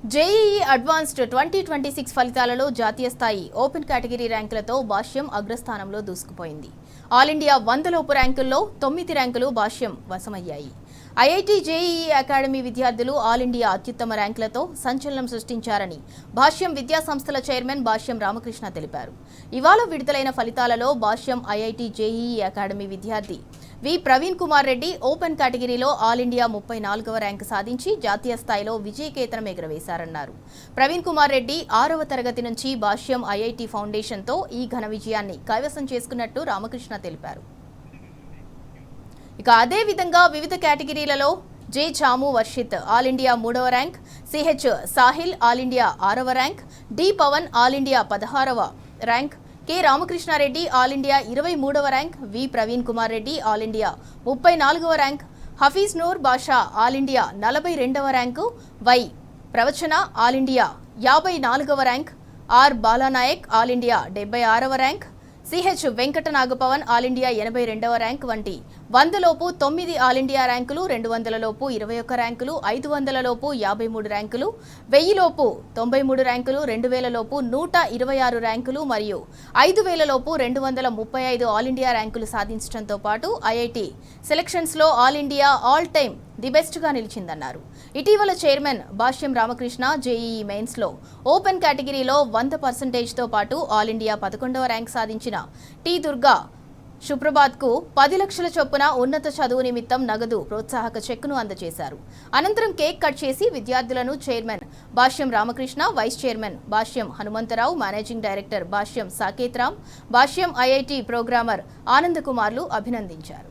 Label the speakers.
Speaker 1: JEE advanced 2026 ఫలితాలలో జాతీయ స్థాయి ఓపెన్ కేటగిరీ ర్యాంకులతో భాష్యం అగ్రస్థానంలో దూసుకుపోయింది. ఆల్ ఇండియా 100 లోపు ర్యాంకుల్లో 9 ర్యాంకులు భాష్యం వశమయ్యాయి. ఐఐటి జేఈఈ అకాడమీ విద్యార్థులు ఆల్ ఇండియా అత్యుత్తమ ర్యాంకులతో సంచలనం సృష్టించారని భాష్యం విద్యా సంస్థల చైర్మన్ భాష్యం రామకృష్ణ తెలిపారు. ఇవాళ విడుదలైన ఫలితాలలో భాష్యం ఐఐటి జేఈఈ అకాడమీ విద్యార్థి వి ప్రవీణ్ కుమార్ రెడ్డి ఓపెన్ కేటగిరీలో ఆల్ ఇండియా 34వ ర్యాంకు సాధించి జాతీయ స్థాయిలో విజయకేతనం ఎగురవేశారన్నారు. ప్రవీణ్ కుమార్ రెడ్డి 6వ తరగతి నుంచి భాష్యం ఐఐటి ఫౌండేషన్తో ఈ ఘన విజయాన్ని కైవసం చేసుకున్నట్టు రామకృష్ణ తెలిపారు. ఇక అదే విధంగా వివిధ కేటగిరీలలో J Chamu Varshith all India 3వ rank, CH Sahil all India 6వ rank, D Pavan all India 16వ rank, K Ramakrishna Reddy all India 23వ rank, V Praveen Kumar Reddy all India 34వ rank, Hafeez Noor Basha all India 42వ rank, Y Pravachana all India 54వ rank, R Balanayak all India 76వ rank, CH Venkata Nagapavan all India 82వ rank వంటి 100 లోపు 9 ఆల్ ఇండియా ర్యాంకులు, 200 లోపు 21 ర్యాంకులు, 500 లోపు 53 ర్యాంకులు, 1000 లోపు 93 ర్యాంకులు, 2000 లోపు 126 ర్యాంకులు మరియు 5000 లోపు 235 ఆల్ ఇండియా ర్యాంకులు సాధించడంతో పాటు ఐఐటి సెలక్షన్స్లో all India all time the బెస్ట్గా నిలిచిందన్నారు. ఇటీవల చైర్మన్ భాష్యం రామకృష్ణ జేఈఈ మెయిన్స్లో ఓపెన్ కేటగిరీలో 100%తో పాటు ఆల్ ఇండియా 11వ ర్యాంక్ సాధించిన టి దుర్గా సుప్రభాత్కు 10 లక్షల చొప్పున ఉన్నత చదువు నిమిత్తం నగదు ప్రోత్సాహక చెక్కును అందజేశారు. అనంతరం కేక్ కట్ చేసి విద్యార్థులను chairman Bhashyam Ramakrishna, vice chairman భాష్యం హనుమంతరావు, మేనేజింగ్ డైరెక్టర్ భాష్యం సాకేత్ రామ్, భాష్యం ఐఐటి ప్రోగ్రామర్ ఆనందకుమార్లు అభినందించారు.